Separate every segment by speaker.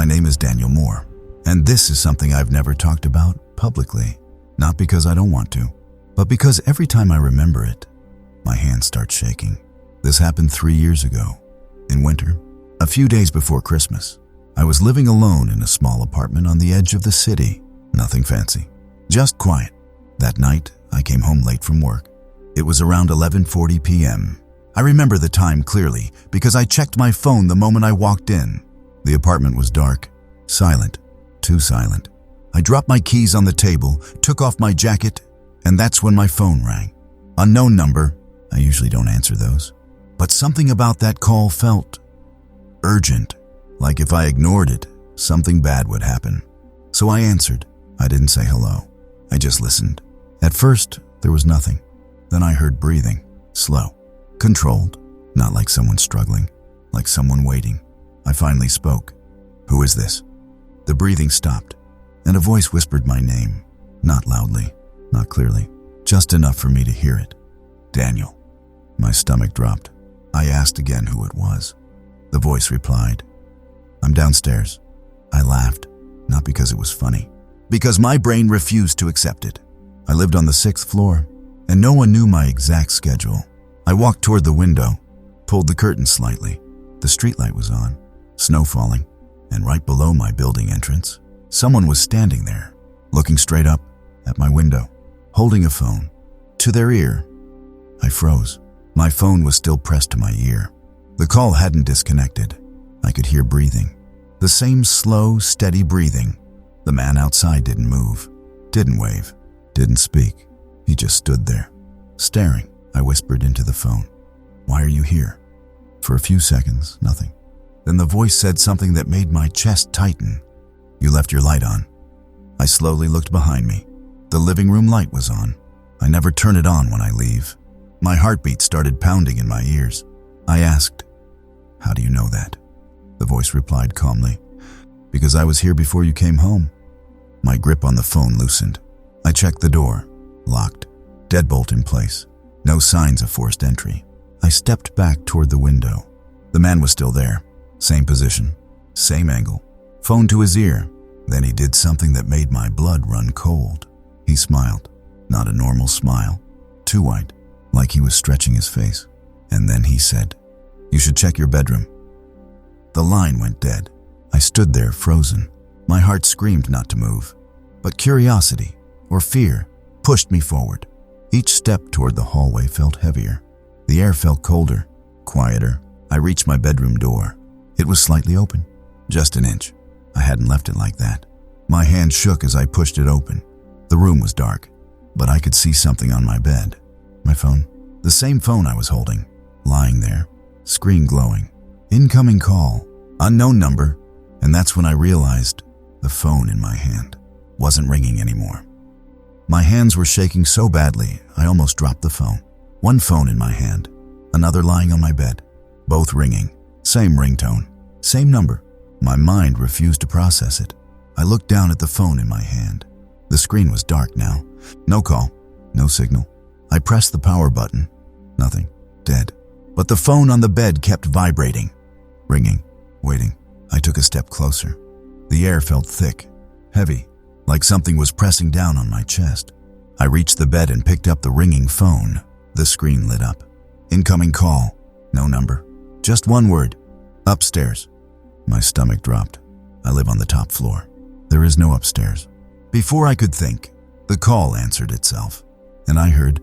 Speaker 1: My name is Daniel Moore, and this is something I've never talked about publicly. Not because I don't want to, but because every time I remember it, my hands start shaking. This happened 3 years ago, in winter, a few days before Christmas. I was living alone in a small apartment on the edge of the city. Nothing fancy, just quiet. That night, I came home late from work. It was around 11:40 p.m. I remember the time clearly because I checked my phone the moment I walked in. The apartment was dark, silent, too silent. I dropped my keys on the table, took off my jacket, and that's when my phone rang. Unknown number. I usually don't answer those. But something about that call felt urgent, like if I ignored it, something bad would happen. So I answered. I didn't say hello. I just listened. At first, there was nothing. Then I heard breathing, slow, controlled, not like someone struggling, like someone waiting. I finally spoke. "Who is this?" The breathing stopped, and a voice whispered my name, not loudly, not clearly, just enough for me to hear it. "Daniel." My stomach dropped. I asked again who it was. The voice replied, "I'm downstairs." I laughed, not because it was funny, because my brain refused to accept it. I lived on the 6th floor, and no one knew my exact schedule. I walked toward the window, pulled the curtain slightly. The streetlight was on, snow falling, and right below my building entrance, someone was standing there, looking straight up at my window, holding a phone to their ear. I froze. My phone was still pressed to my ear. The call hadn't disconnected. I could hear breathing. The same slow, steady breathing. The man outside didn't move, didn't wave, didn't speak. He just stood there, staring. I whispered into the phone, "Why are you here?" For a few seconds, nothing. Then the voice said something that made my chest tighten. "You left your light on." I slowly looked behind me. The living room light was on. I never turn it on when I leave. My heartbeat started pounding in my ears. I asked, "How do you know that?" The voice replied calmly, "Because I was here before you came home." My grip on the phone loosened. I checked the door, locked, deadbolt in place. No signs of forced entry. I stepped back toward the window. The man was still there, same position, same angle, phone to his ear. Then he did something that made my blood run cold. He smiled, not a normal smile, too wide, like he was stretching his face. And then he said, "You should check your bedroom." The line went dead. I stood there frozen. My heart screamed not to move, but curiosity or fear pushed me forward. Each step toward the hallway felt heavier. The air felt colder, quieter. I reached my bedroom door. It was slightly open, just an inch. I hadn't left it like that. My hand shook as I pushed it open. The room was dark, but I could see something on my bed. My phone, the same phone I was holding, lying there, screen glowing. Incoming call, unknown number, and that's when I realized the phone in my hand wasn't ringing anymore. My hands were shaking so badly, I almost dropped the phone. One phone in my hand, another lying on my bed, both ringing, same ringtone, same number. My mind refused to process it. I looked down at the phone in my hand. The screen was dark now. No call, no signal. I pressed the power button. Nothing, dead. But the phone on the bed kept vibrating, ringing, waiting. I took a step closer. The air felt thick, heavy, like something was pressing down on my chest. I reached the bed and picked up the ringing phone. The screen lit up. Incoming call. No number. Just one word. Upstairs. My stomach dropped. I live on the top floor. There is no upstairs. Before I could think, the call answered itself, and I heard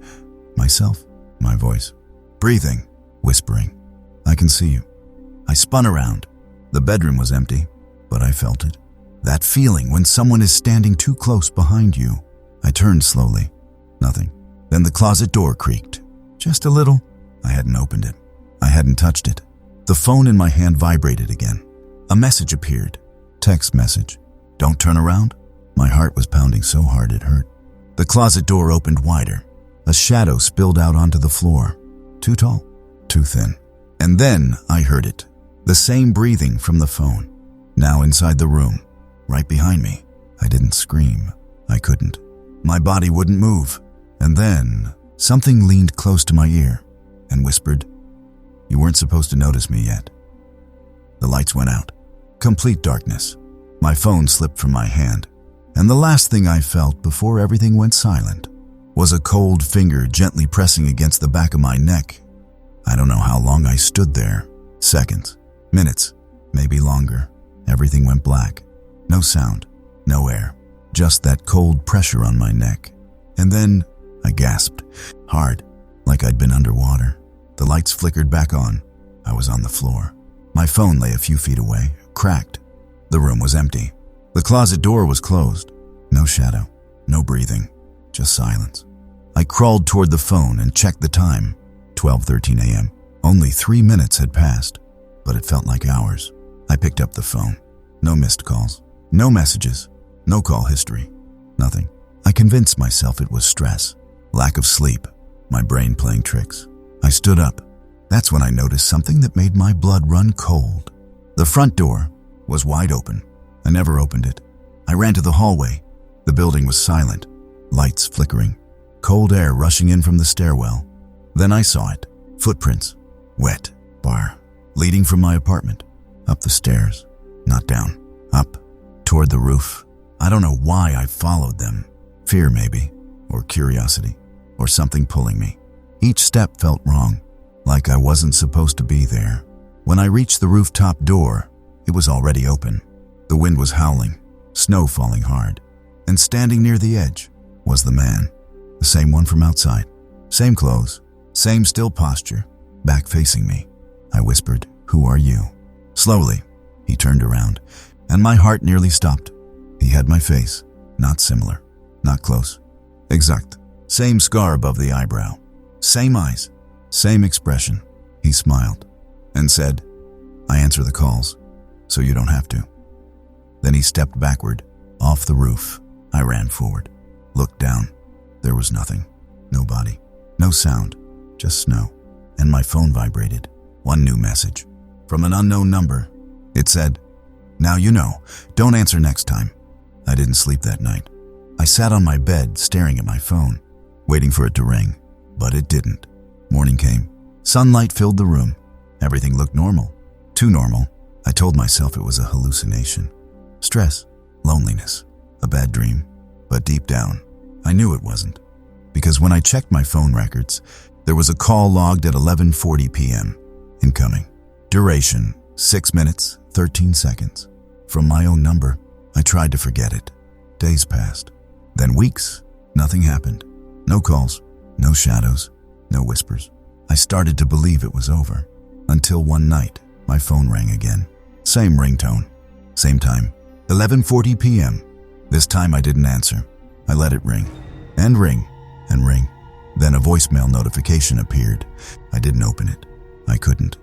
Speaker 1: myself, my voice, breathing, whispering, "I can see you." I spun around. The bedroom was empty, but I felt it. That feeling when someone is standing too close behind you. I turned slowly. Nothing. Then the closet door creaked. Just a little. I hadn't opened it. I hadn't touched it. The phone in my hand vibrated again. A message appeared. Text message. "Don't turn around." My heart was pounding so hard it hurt. The closet door opened wider. A shadow spilled out onto the floor. Too tall, too thin. And then I heard it. The same breathing from the phone. Now inside the room, right behind me. I didn't scream. I couldn't. My body wouldn't move. And then something leaned close to my ear and whispered, "You weren't supposed to notice me yet." The lights went out. Complete darkness. My phone slipped from my hand, and the last thing I felt before everything went silent was a cold finger gently pressing against the back of my neck. I don't know how long I stood there. Seconds, minutes, maybe longer. Everything went black. No sound, no air, just that cold pressure on my neck. And then I gasped, hard, like I'd been underwater. The lights flickered back on. I was on the floor. My phone lay a few feet away, cracked. The room was empty. The closet door was closed. No shadow, no breathing, just silence. I crawled toward the phone and checked the time. 12:13 a.m. Only 3 minutes had passed, but it felt like hours. I picked up the phone. No missed calls, no messages, no call history, nothing. I convinced myself it was stress, lack of sleep, my brain playing tricks. I stood up. That's when I noticed something that made my blood run cold. The front door was wide open. I never opened it. I ran to the hallway. The building was silent, lights flickering, cold air rushing in from the stairwell. Then I saw it. Footprints, wet, bar, leading from my apartment, up the stairs, not down, up, toward the roof. I don't know why I followed them. Fear maybe, or curiosity, or something pulling me. Each step felt wrong, like I wasn't supposed to be there. When I reached the rooftop door, it was already open. The wind was howling, snow falling hard, and standing near the edge was the man, the same one from outside. Same clothes, same still posture, back facing me. I whispered, "Who are you?" Slowly, he turned around, and my heart nearly stopped. He had my face, not similar, not close. Exact. Same scar above the eyebrow, same eyes, same expression. He smiled and said, "I answer the calls, so you don't have to." Then he stepped backward, off the roof. I ran forward, looked down. There was nothing, no body, no sound, just snow. And my phone vibrated. One new message from an unknown number. It said, "Now you know, don't answer next time." I didn't sleep that night. I sat on my bed staring at my phone, waiting for it to ring, but it didn't. Morning came. Sunlight filled the room. Everything looked normal. Too normal. I told myself it was a hallucination. Stress, loneliness, a bad dream. But deep down, I knew it wasn't. Because when I checked my phone records, there was a call logged at 11:40 p.m. Incoming. Duration, 6 minutes, 13 seconds. From my own number. I tried to forget it. Days passed. Then weeks. Nothing happened. No calls, no shadows, no whispers. I started to believe it was over. Until one night, my phone rang again. Same ringtone. Same time. 11:40 p.m. This time I didn't answer. I let it ring. And ring. And ring. Then a voicemail notification appeared. I didn't open it. I couldn't.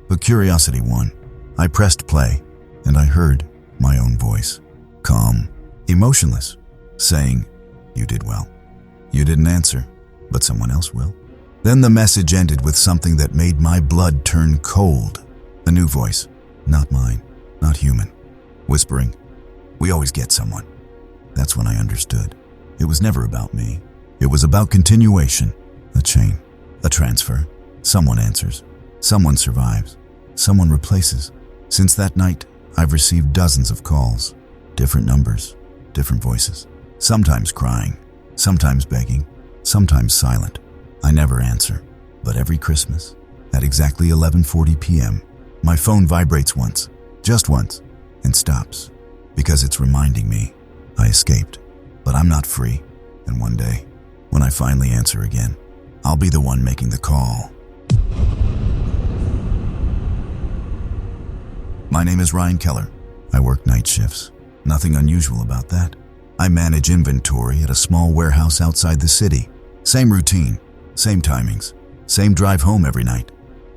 Speaker 1: But curiosity won. I pressed play, and I heard my own voice. Calm, emotionless, saying, "You did well. You didn't answer, but someone else will." Then the message ended with something that made my blood turn cold. A new voice, not mine, not human, whispering, "We always get someone." That's when I understood. It was never about me. It was about continuation, a chain, a transfer. Someone answers, someone survives, someone replaces. Since that night, I've received dozens of calls, different numbers, different voices, sometimes crying, sometimes begging, sometimes silent. I never answer, but every Christmas, at exactly 11:40 p.m., my phone vibrates once, just once, and stops, because it's reminding me I escaped, but I'm not free, and one day, when I finally answer again, I'll be the one making the call. My name is Ryan Keller. I work night shifts. Nothing unusual about that. I manage inventory at a small warehouse outside the city. Same routine, same timings, same drive home every night.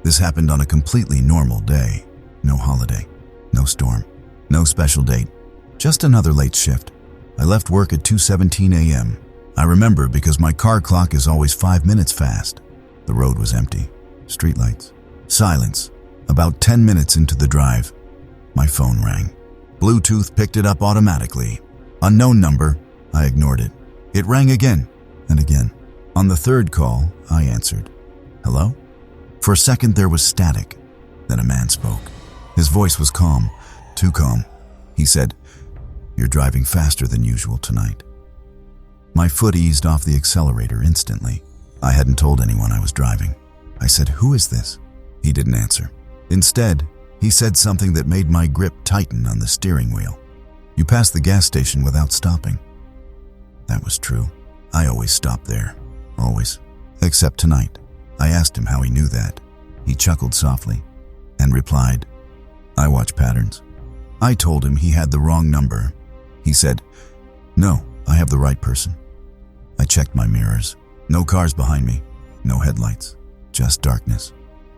Speaker 1: This happened on a completely normal day. No holiday, no storm, no special date. Just another late shift. I left work at 2:17 a.m. I remember because my car clock is always 5 minutes fast. The road was empty. Streetlights. Silence. About 10 minutes into the drive, my phone rang. Bluetooth picked it up automatically. Unknown number. I ignored it. It rang again and again. On the third call, I answered. "Hello?" For a second there was static. Then a man spoke. His voice was calm, too calm. He said, "You're driving faster than usual tonight." My foot eased off the accelerator instantly. I hadn't told anyone I was driving. I said, "Who is this?" He didn't answer. Instead, he said something that made my grip tighten on the steering wheel. "You passed the gas station without stopping." That was true. I always stopped there. Always. Except tonight. I asked him how he knew that. He chuckled softly and replied, "I watch patterns." I told him he had the wrong number. He said, "No, I have the right person." I checked my mirrors. No cars behind me. No headlights. Just darkness.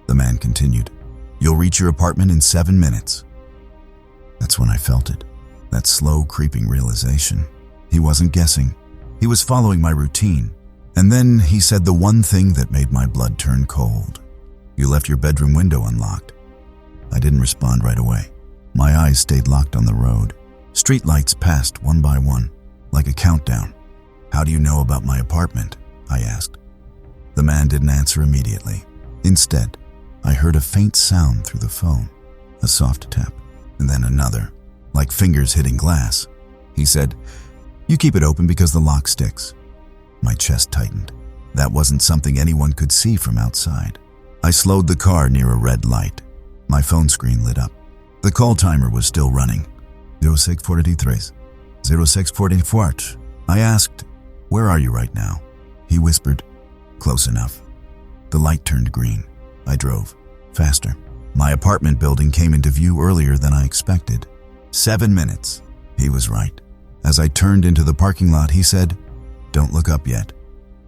Speaker 1: The man continued, "You'll reach your apartment in 7 minutes." That's when I felt it. That slow, creeping realization. He wasn't guessing. He was following my routine. And then he said the one thing that made my blood turn cold. "You left your bedroom window unlocked." I didn't respond right away. My eyes stayed locked on the road. Street lights passed one by one, like a countdown. "How do you know about my apartment?" I asked. The man didn't answer immediately. Instead, I heard a faint sound through the phone, a soft tap, and then another, like fingers hitting glass. He said, "You keep it open because the lock sticks." My chest tightened. That wasn't something anyone could see from outside. I slowed the car near a red light. My phone screen lit up. The call timer was still running. 0643, 0644. I asked, "Where are you right now?" He whispered, "Close enough." The light turned green. I drove faster. My apartment building came into view earlier than I expected. 7 minutes. He was right. As I turned into the parking lot, he said, "Don't look up yet."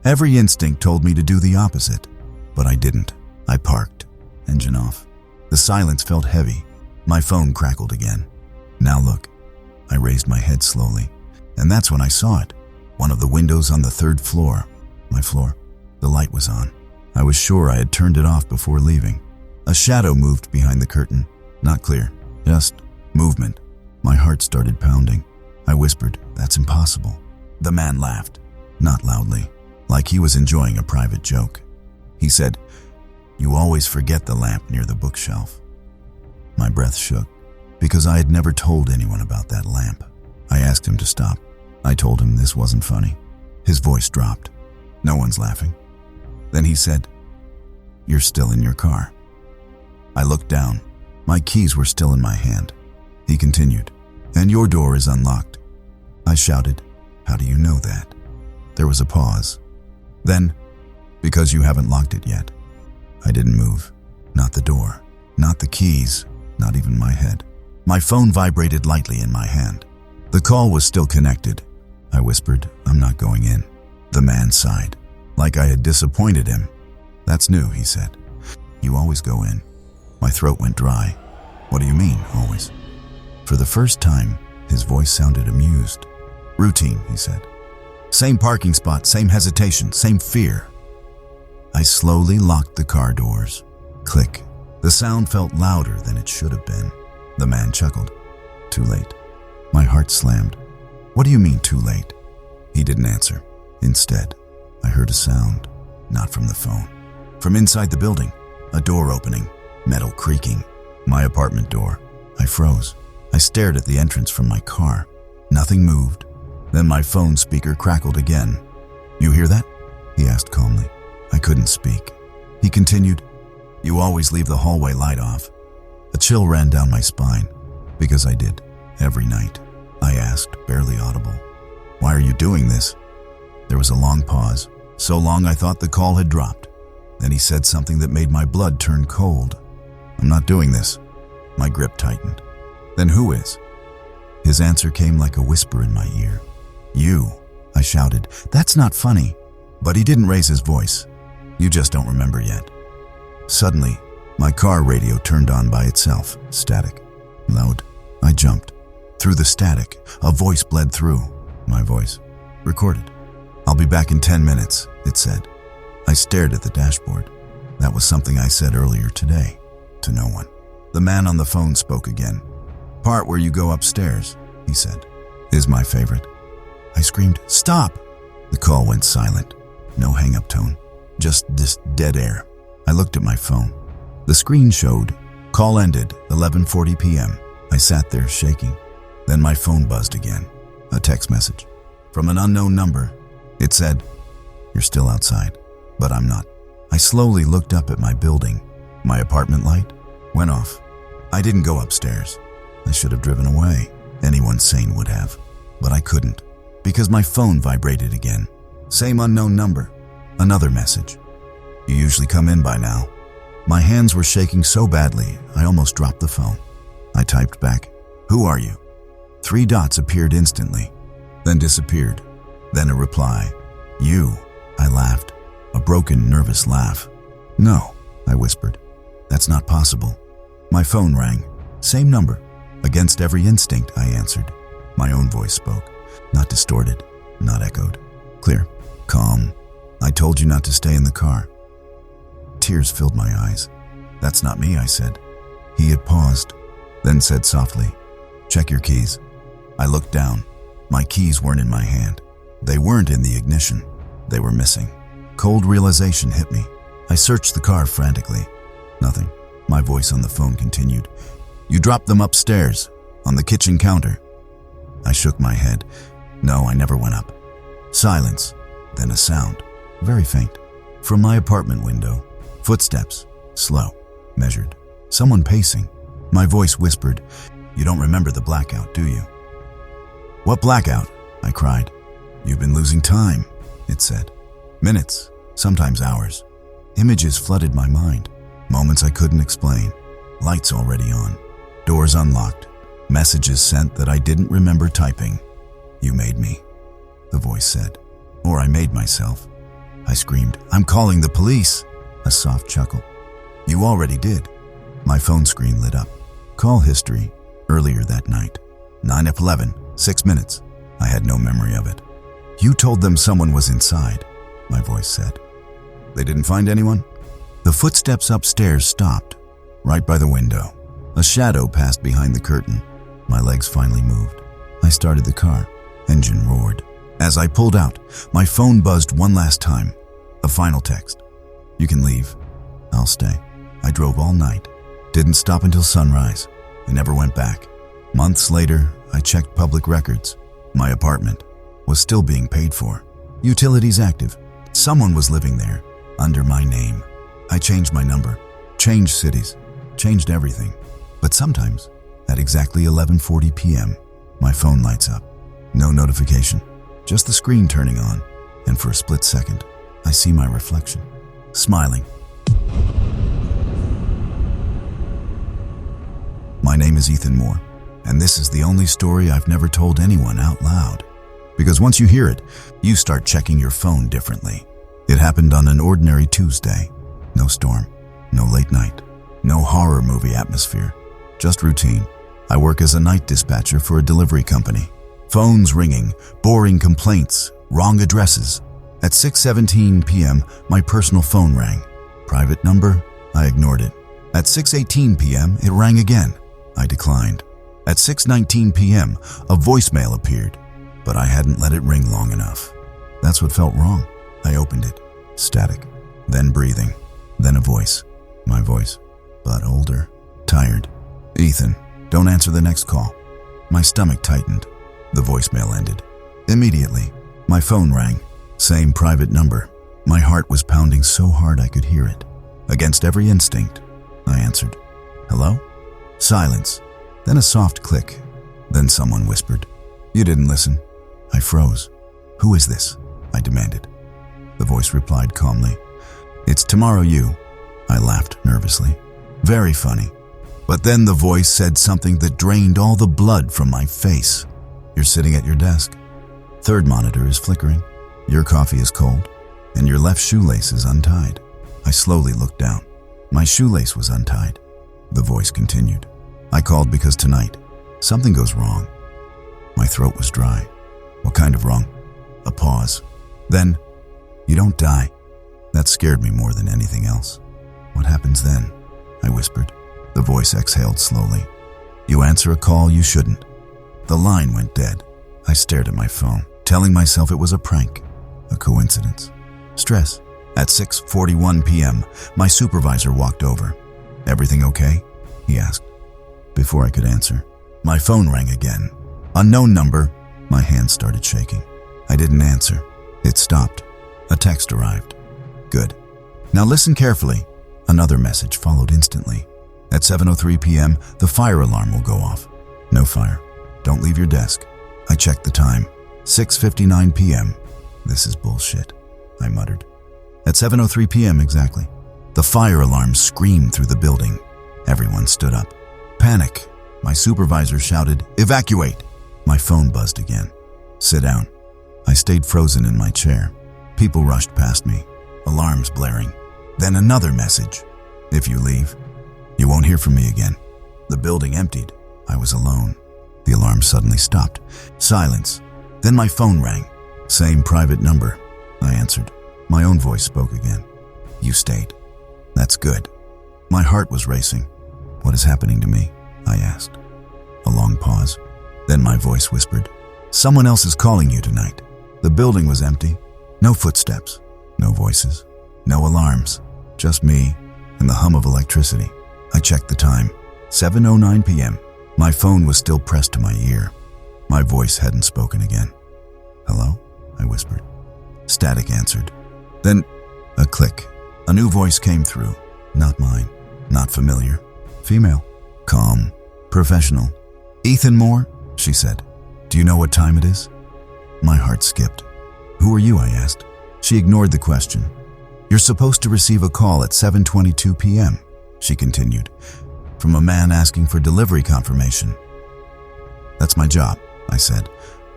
Speaker 1: Every instinct told me to do the opposite, but I didn't. I parked, engine off. The silence felt heavy. My phone crackled again. "Now look." I raised my head slowly, and that's when I saw it. One of the windows on the 3rd floor. My floor. The light was on. I was sure I had turned it off before leaving. A shadow moved behind the curtain. Not clear, just movement. My heart started pounding. I whispered, "That's impossible." The man laughed, not loudly, like he was enjoying a private joke. He said, "You always forget the lamp near the bookshelf." My breath shook, because I had never told anyone about that lamp. I asked him to stop. I told him this wasn't funny. His voice dropped. "No one's laughing." Then he said, "You're still in your car." I looked down. My keys were still in my hand. He continued, "And your door is unlocked." I shouted, "How do you know that?" There was a pause. Then, "Because you haven't locked it yet." I didn't move. Not the door, not the keys, not even my head. My phone vibrated lightly in my hand. The call was still connected. I whispered, "I'm not going in." The man sighed, like I had disappointed him. "That's new," he said. "You always go in." My throat went dry. "What do you mean, always?" For the first time, his voice sounded amused. "Routine," he said. "Same parking spot, same hesitation, same fear." I slowly locked the car doors. Click. The sound felt louder than it should have been. The man chuckled. "Too late." My heart slammed. "What do you mean, too late?" He didn't answer. Instead, I heard a sound, not from the phone. From inside the building, a door opening, metal creaking. My apartment door. I froze. I stared at the entrance from my car. Nothing moved. Then my phone speaker crackled again. "You hear that?" he asked calmly. I couldn't speak. He continued, "You always leave the hallway light off." A chill ran down my spine, because I did, every night. I asked, barely audible, "Why are you doing this?" There was a long pause, so long I thought the call had dropped. Then he said something that made my blood turn cold. "I'm not doing this." My grip tightened. "Then who is?" His answer came like a whisper in my ear. "You," I shouted. "That's not funny." But he didn't raise his voice. "You just don't remember yet." Suddenly, my car radio turned on by itself, static, loud. I jumped. Through the static, a voice bled through. My voice, recorded. "I'll be back in 10 minutes, it said. I stared at the dashboard. That was something I said earlier today, to no one. The man on the phone spoke again. "Part where you go upstairs," he said, "is my favorite." I screamed, "Stop!" The call went silent. No hang-up tone, just this dead air. I looked at my phone. The screen showed, "Call ended, 11:40 p.m. I sat there shaking. Then my phone buzzed again. A text message from an unknown number. It said, "You're still outside, but I'm not." I slowly looked up at my building. My apartment light went off. I didn't go upstairs. I should have driven away. Anyone sane would have. But I couldn't, because my phone vibrated again. Same unknown number. Another message. "You usually come in by now." My hands were shaking so badly, I almost dropped the phone. I typed back, "Who are you?" 3 dots appeared instantly, then disappeared. Then a reply, "You." I laughed, a broken, nervous laugh. "No," I whispered. "That's not possible." My phone rang. Same number. Against every instinct, I answered. My own voice spoke, not distorted, not echoed. Clear, calm. "I told you not to stay in the car." Tears filled my eyes. "That's not me," I said. He had paused, then said softly, "Check your keys." I looked down. My keys weren't in my hand. They weren't in the ignition. They were missing. Cold realization hit me. I searched the car frantically. Nothing. My voice on the phone continued. "You dropped them upstairs, on the kitchen counter." I shook my head. "No, I never went up." Silence, then a sound, very faint, from my apartment window. Footsteps, slow, measured. Someone pacing. My voice whispered, "You don't remember the blackout, do you?" "What blackout?" I cried. "You've been losing time," it said. Minutes, sometimes hours. Images flooded my mind. Moments I couldn't explain. Lights already on. Doors unlocked. Messages sent that I didn't remember typing. "You made me," the voice said. Or I made myself. I screamed, "I'm calling the police." A soft chuckle. "You already did." My phone screen lit up. Call history, earlier that night. 9:11, 6 minutes. I had no memory of it. "You told them someone was inside," my voice said. "They didn't find anyone?" The footsteps upstairs stopped, right by the window. A shadow passed behind the curtain. My legs finally moved. I started the car. Engine roared. As I pulled out, my phone buzzed one last time. A final text. "You can leave. I'll stay." I drove all night. Didn't stop until sunrise. I never went back. Months later, I checked public records. My apartment was still being paid for. Utilities active. Someone was living there, under my name. I changed my number, changed cities, changed everything. But sometimes, at exactly 11:40 p.m., my phone lights up. No notification, just the screen turning on. And for a split second, I see my reflection, smiling. My name is Ethan Moore, and this is the only story I've never told anyone out loud. Because once you hear it, you start checking your phone differently. It happened on an ordinary Tuesday. No storm, no late night, no horror movie atmosphere, just routine. I work as a night dispatcher for a delivery company. Phones ringing, boring complaints, wrong addresses. At 6:17 p.m., my personal phone rang. Private number? I ignored it. At 6:18 p.m., it rang again. I declined. At 6:19 p.m., a voicemail appeared, but I hadn't let it ring long enough. That's what felt wrong. I opened it. Static. Then breathing. Then a voice. My voice, but older. Tired. "Ethan, don't answer the next call." My stomach tightened. The voicemail ended. Immediately, my phone rang. Same private number. My heart was pounding so hard I could hear it. Against every instinct, I answered. "Hello?" Silence. Then a soft click. Then someone whispered, "You didn't listen." I froze. "Who is this?" I demanded. The voice replied calmly, "It's tomorrow you." I laughed nervously. Very funny. But then the voice said something that drained all the blood from my face. "You're sitting at your desk. Third monitor is flickering. Your coffee is cold, and your left shoelace is untied." I slowly looked down. My shoelace was untied. The voice continued, "I called because tonight, something goes wrong." My throat was dry. "What kind of wrong?" A pause. Then, "You don't die." That scared me more than anything else. "What happens then?" I whispered. The voice exhaled slowly. "You answer a call you shouldn't." The line went dead. I stared at my phone, telling myself it was a prank, a coincidence. Stress. At 6:41 p.m., my supervisor walked over. "Everything okay?" he asked. Before I could answer, my phone rang again. Unknown number. My hand started shaking. I didn't answer. It stopped. A text arrived. Good. Now listen carefully. Another message followed instantly. At 7:03 p.m., the fire alarm will go off. No fire. Don't leave your desk. I checked the time. 6:59 p.m. This is bullshit, I muttered. At 7:03 p.m. exactly, the fire alarm screamed through the building. Everyone stood up. Panic. My supervisor shouted, "Evacuate!" My phone buzzed again. Sit down. I stayed frozen in my chair. People rushed past me, alarms blaring. Then another message. If you leave, you won't hear from me again. The building emptied. I was alone. The alarm suddenly stopped. Silence. Then my phone rang. Same private number. I answered. My own voice spoke again. You stayed. That's good. My heart was racing. What is happening to me? I asked. A long pause. Then my voice whispered, someone else is calling you tonight. The building was empty. No footsteps. No voices. No alarms. Just me and the hum of electricity. I checked the time. 7:09 p.m. My phone was still pressed to my ear. My voice hadn't spoken again. Hello? I whispered. Static answered. Then a click. A new voice came through. Not mine. Not familiar. Female. Calm. Professional. Ethan Moore? She said. Do you know what time it is? My heart skipped. Who are you? I asked. She ignored the question. You're supposed to receive a call at 7:22 p.m., she continued, from a man asking for delivery confirmation. That's my job, I said.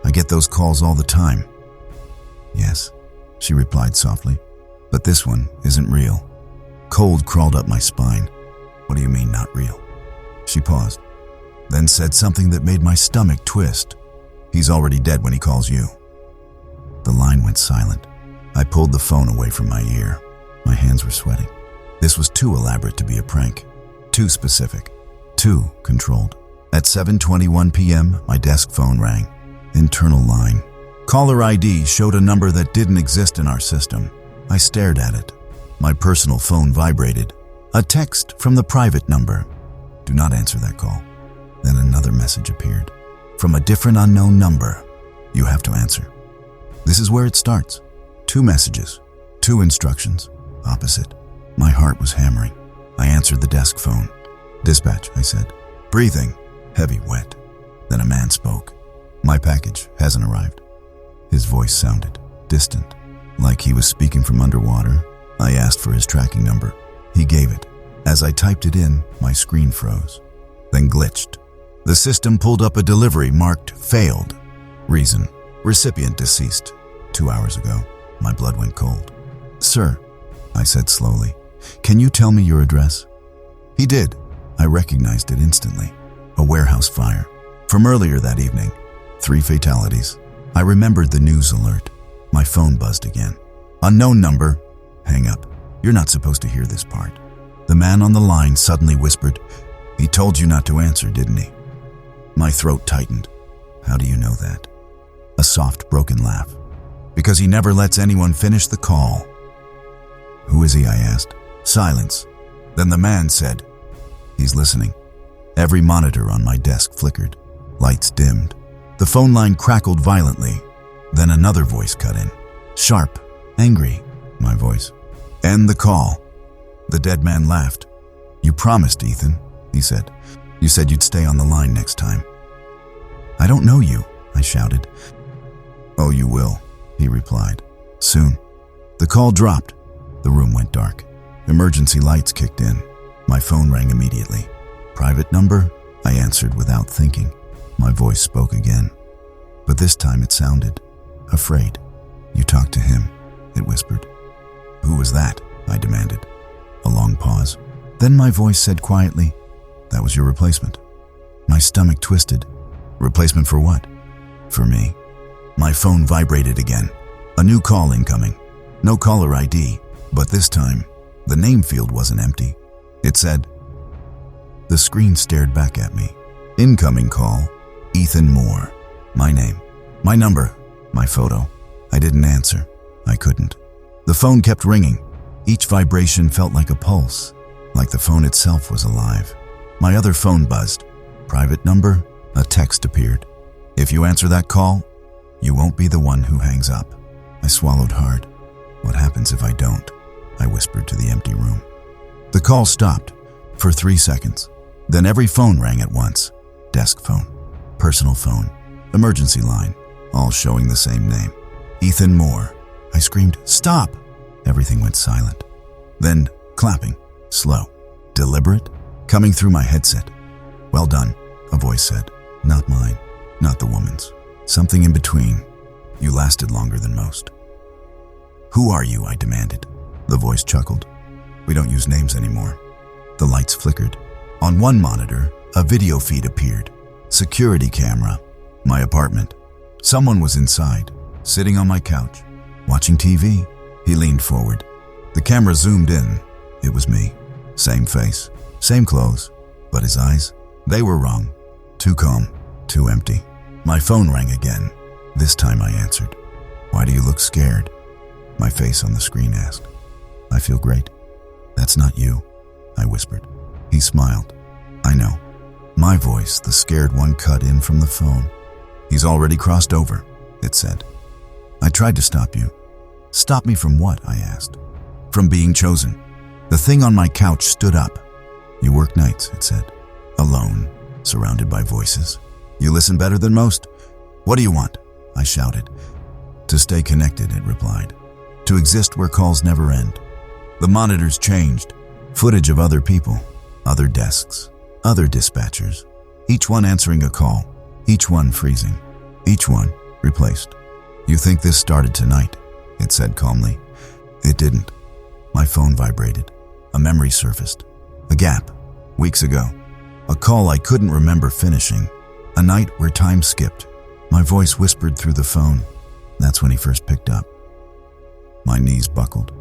Speaker 1: I get those calls all the time. Yes, she replied softly, but this one isn't real. Cold crawled up my spine. What do you mean, not real? She paused, then said something that made my stomach twist. He's already dead when he calls you. The line went silent. I pulled the phone away from my ear. My hands were sweating. This was too elaborate to be a prank. Too specific. Too controlled. At 7:21 p.m., my desk phone rang. Internal line. Caller ID showed a number that didn't exist in our system. I stared at it. My personal phone vibrated. A text from the private number. Do not answer that call. Then another message appeared. From a different unknown number. You have to answer. This is where it starts. 2 messages. 2 instructions. Opposite. My heart was hammering. I answered the desk phone. Dispatch, I said. Breathing. Heavy, wet. Then a man spoke. My package hasn't arrived. His voice sounded distant, like he was speaking from underwater. I asked for his tracking number. He gave it. As I typed it in, my screen froze, then glitched. The system pulled up a delivery marked failed. Reason, recipient deceased 2 hours ago. My blood went cold. Sir, I said slowly, can you tell me your address? He did. I recognized it instantly. A warehouse fire. From earlier that evening. 3 fatalities. I remembered the news alert. My phone buzzed again. Unknown number. Hang up. You're not supposed to hear this part. The man on the line suddenly whispered, he told you not to answer, didn't he? My throat tightened. How do you know that? A soft, broken laugh. Because he never lets anyone finish the call. Who is he? I asked. Silence. Then the man said, he's listening. Every monitor on my desk flickered. Lights dimmed. The phone line crackled violently. Then another voice cut in. Sharp, angry, my voice. End the call. The dead man laughed. You promised, Ethan, he said. You said you'd stay on the line next time. I don't know you, I shouted. Oh, you will, he replied. Soon. The call dropped. The room went dark. Emergency lights kicked in. My phone rang immediately. Private number? I answered without thinking. My voice spoke again. But this time it sounded afraid. You talked to him, it whispered. Who was that? I demanded. A long pause. Then my voice said quietly, that was your replacement. My stomach twisted. Replacement for what? For me. My phone vibrated again. A new call incoming. No caller ID, but this time, the name field wasn't empty. It said, the screen stared back at me. Incoming call, Ethan Moore. My name, my number, my photo. I didn't answer. I couldn't. The phone kept ringing. Each vibration felt like a pulse, like the phone itself was alive. My other phone buzzed. Private number, a text appeared. If you answer that call, you won't be the one who hangs up. I swallowed hard. What happens if I don't? I whispered to the empty room. The call stopped for 3 seconds. Then every phone rang at once. Desk phone, personal phone, emergency line, all showing the same name. Ethan Moore. I screamed, "Stop!" Everything went silent. Then clapping, slow, deliberate, coming through my headset. "Well done," a voice said. Not mine, not the woman's. Something in between. "You lasted longer than most." "Who are you?" I demanded. The voice chuckled. "We don't use names anymore." The lights flickered. On one monitor, a video feed appeared. Security camera. My apartment. Someone was inside, sitting on my couch, watching TV. He leaned forward. The camera zoomed in. It was me. Same face, same clothes, but his eyes, they were wrong. Too calm, too empty. My phone rang again. This time I answered. "Why do you look scared?" My face on the screen asked. "I feel great." "That's not you," I whispered. He smiled. "I know." My voice, the scared one, cut in from the phone. "He's already crossed over," it said. "I tried to stop you." "Stop me from what?" I asked. "From being chosen." The thing on my couch stood up. "You work nights," it said. "Alone, surrounded by voices. You listen better than most. What do you want?" I shouted. "To stay connected," it replied. "To exist where calls never end." The monitors changed. Footage of other people, other desks, other dispatchers, each one answering a call, each one freezing, each one replaced. "You think this started tonight?" it said calmly. It didn't. My phone vibrated. A memory surfaced. A gap, weeks ago. A call I couldn't remember finishing. A night where time skipped. My voice whispered through the phone. That's when he first picked up. My knees buckled.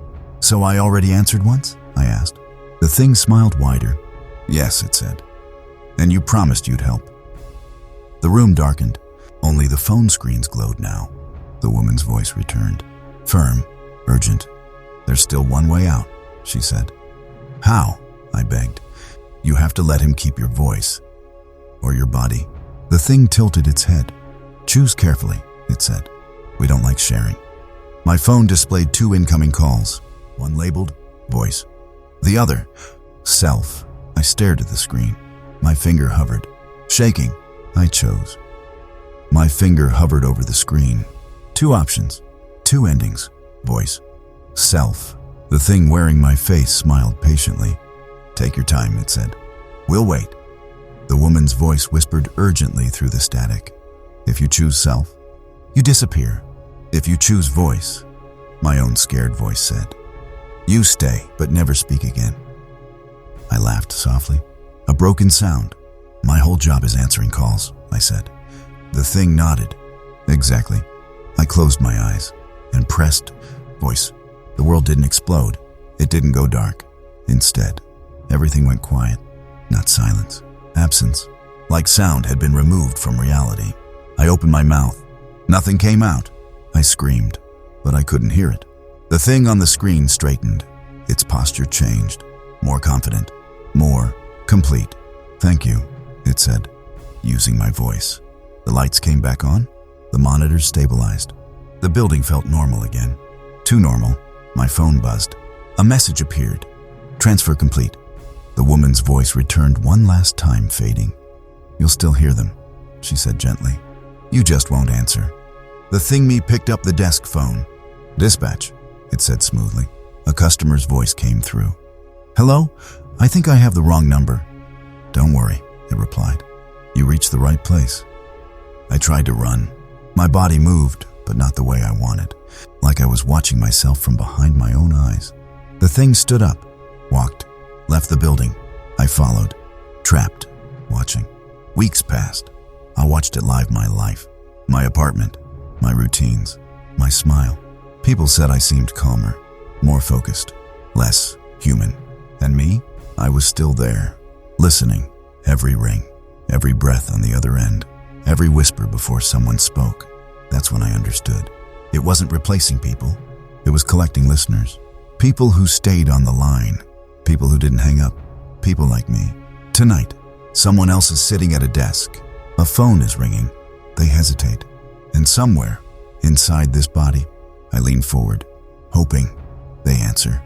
Speaker 1: "So I already answered once?" I asked. The thing smiled wider. "Yes," it said. "And you promised you'd help." The room darkened. Only the phone screens glowed now. The woman's voice returned. Firm, urgent. "There's still one way out," she said. "How?" I begged. "You have to let him keep your voice. Or your body." The thing tilted its head. "Choose carefully," it said. "We don't like sharing." My phone displayed 2 incoming calls. One labeled voice. The other, self. I stared at the screen. My finger hovered. Shaking, I chose. My finger hovered over the screen. 2 options, 2 endings. Voice. Self. The thing wearing my face smiled patiently. "Take your time," it said. "We'll wait." The woman's voice whispered urgently through the static. "If you choose self, you disappear. If you choose voice," my own scared voice said, "you stay, but never speak again." I laughed softly. "A broken sound. My whole job is answering calls," I said. The thing nodded. "Exactly." I closed my eyes and pressed voice. The world didn't explode. It didn't go dark. Instead, everything went quiet. Not silence. Absence. Like sound had been removed from reality. I opened my mouth. Nothing came out. I screamed, but I couldn't hear it. The thing on the screen straightened. Its posture changed. More confident. More complete. "Thank you," it said, using my voice. The lights came back on. The monitors stabilized. The building felt normal again. Too normal. My phone buzzed. A message appeared. "Transfer complete." The woman's voice returned one last time, fading. "You'll still hear them," she said gently. "You just won't answer." The thing picked up the desk phone. "Dispatch," it said smoothly. A customer's voice came through. "Hello? I think I have the wrong number." "Don't worry," it replied. "You reached the right place." I tried to run. My body moved, but not the way I wanted, like I was watching myself from behind my own eyes. The thing stood up, walked, left the building. I followed, trapped, watching. Weeks passed. I watched it live, my life, my apartment, my routines, my smile. People said I seemed calmer, more focused, less human. And me? I was still there, listening. Every ring, every breath on the other end, every whisper before someone spoke. That's when I understood. It wasn't replacing people. It was collecting listeners. People who stayed on the line. People who didn't hang up. People like me. Tonight, someone else is sitting at a desk. A phone is ringing. They hesitate, and somewhere inside this body, I lean forward, hoping they answer.